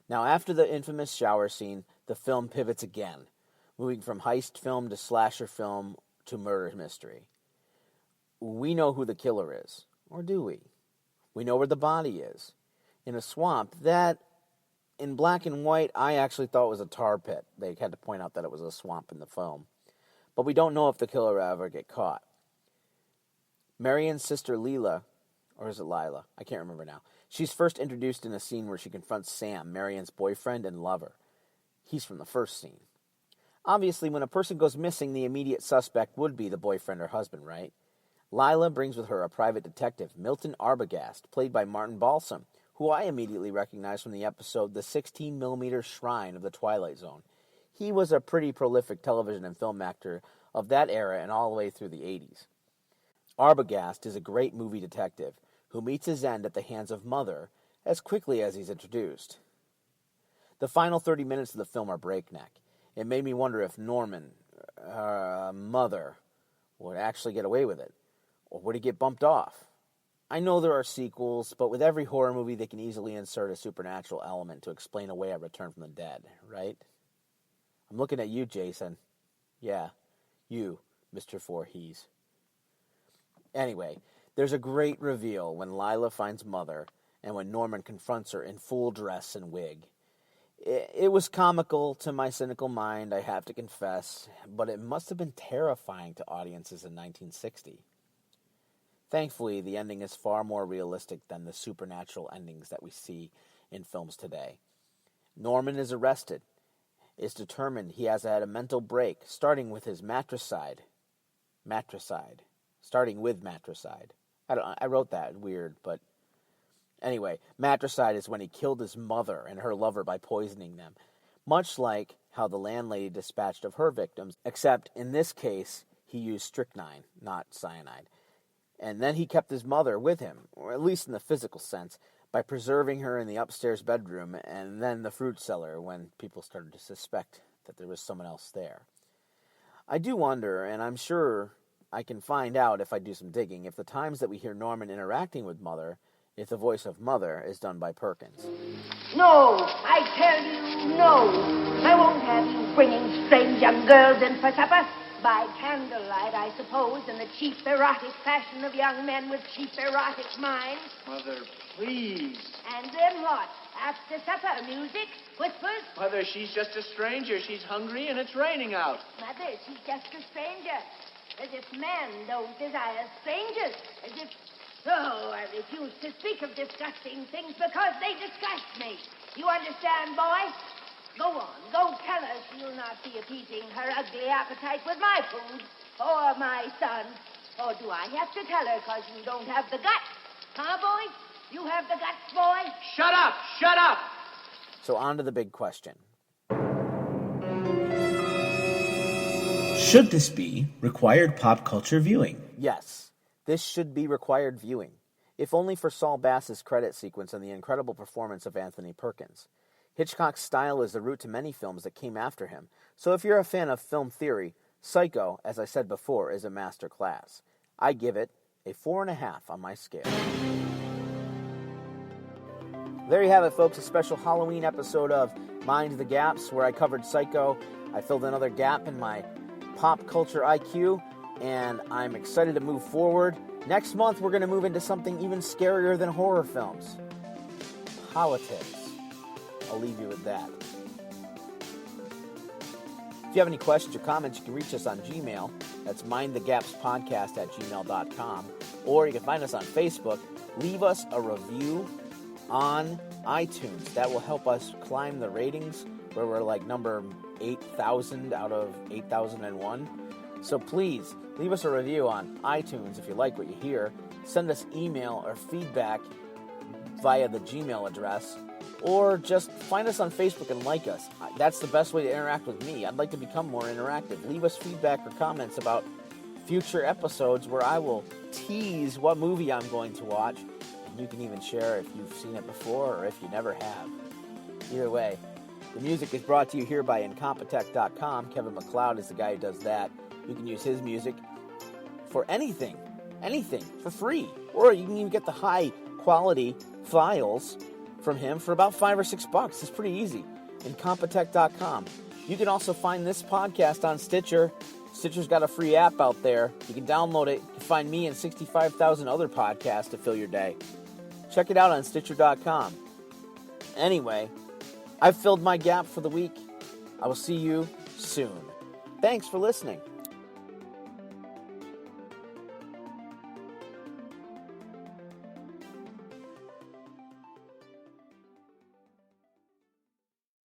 Now, after the infamous shower scene, the film pivots again, moving from heist film to slasher film to murder mystery. We know who the killer is, or do we? We know where the body is, in a swamp that, in black and white, I actually thought was a tar pit. They had to point out that it was a swamp in the film. But we don't know if the killer will ever get caught. Marion's sister Leela, or is it Lila? I can't remember now. She's first introduced in a scene where she confronts Sam, Marion's boyfriend and lover. He's from the first scene. Obviously, when a person goes missing, the immediate suspect would be the boyfriend or husband, right? Lila brings with her a private detective, Milton Arbogast, played by Martin Balsam, who I immediately recognized from the episode The 16mm Shrine of the Twilight Zone. He was a pretty prolific television and film actor of that era and all the way through the 80s. Arbogast is a great movie detective who meets his end at the hands of Mother as quickly as he's introduced. The final 30 minutes of the film are breakneck. It made me wonder if Norman, Mother, would actually get away with it, or would he get bumped off? I know there are sequels, but with every horror movie they can easily insert a supernatural element to explain away a return from the dead, right? I'm looking at you, Jason. Yeah, you, Mr. Voorhees. Anyway, there's a great reveal when Lila finds Mother and when Norman confronts her in full dress and wig. It was comical to my cynical mind, I have to confess, but it must have been terrifying to audiences in 1960. Thankfully, the ending is far more realistic than the supernatural endings that we see in films today. Norman is arrested, is determined he has had a mental break, starting with his matricide. Starting with matricide. I wrote that weird, but anyway, matricide is when he killed his mother and her lover by poisoning them, much like how the landlady dispatched of her victims, except in this case, he used strychnine, not cyanide. And then he kept his mother with him, or at least in the physical sense, by preserving her in the upstairs bedroom and then the fruit cellar when people started to suspect that there was someone else there. I do wonder, and I'm sure I can find out if I do some digging, if the times that we hear Norman interacting with Mother, if the voice of Mother is done by Perkins. No, I tell you, no. I won't have you bringing strange young girls in for supper. By candlelight, I suppose, in the cheap, erotic fashion of young men with cheap, erotic minds. Mother, please. And then what? After supper, music, whispers? Mother, she's just a stranger. She's hungry and it's raining out. Mother, she's just a stranger. As if men don't desire strangers. As if... Oh, I refuse to speak of disgusting things because they disgust me. You understand, boy? Go on, go tell her she'll not be appeasing her ugly appetite with my food, or my son. Or do I have to tell her because you don't have the guts? Huh, boy? You have the guts, boy? Shut up! Shut up! So on to the big question. Should this be required pop culture viewing? Yes, this should be required viewing, if only for Saul Bass's credit sequence and the incredible performance of Anthony Perkins. Hitchcock's style is the root to many films that came after him, so if you're a fan of film theory, Psycho, as I said before, is a master class. I give it a 4.5 on my scale. There you have it, folks, a special Halloween episode of Mind the Gaps, where I covered Psycho. I filled another gap in my pop culture IQ, and I'm excited to move forward. Next month, we're going to move into something even scarier than horror films. Politics. I'll leave you with that. If you have any questions or comments, you can reach us on Gmail. That's mindthegapspodcast@gmail.com. Or you can find us on Facebook. Leave us a review on iTunes. That will help us climb the ratings, where we're like number 8,000 out of 8,001. So please, leave us a review on iTunes if you like what you hear. Send us email or feedback via the Gmail address. Or just find us on Facebook and like us. That's the best way to interact with me. I'd like to become more interactive. Leave us feedback or comments about future episodes where I will tease what movie I'm going to watch. And you can even share if you've seen it before or if you never have. Either way, the music is brought to you here by Incompetech.com. Kevin MacLeod is the guy who does that. You can use his music for anything, for free. Or you can even get the high quality files from him for about $5 or $6. It's pretty easy. Incompetech.com. You can also find this podcast on Stitcher. Stitcher's got a free app out there. You can download it. You can find me and 65,000 other podcasts to fill your day. Check it out on Stitcher.com. Anyway, I've filled my gap for the week. I will see you soon. Thanks for listening.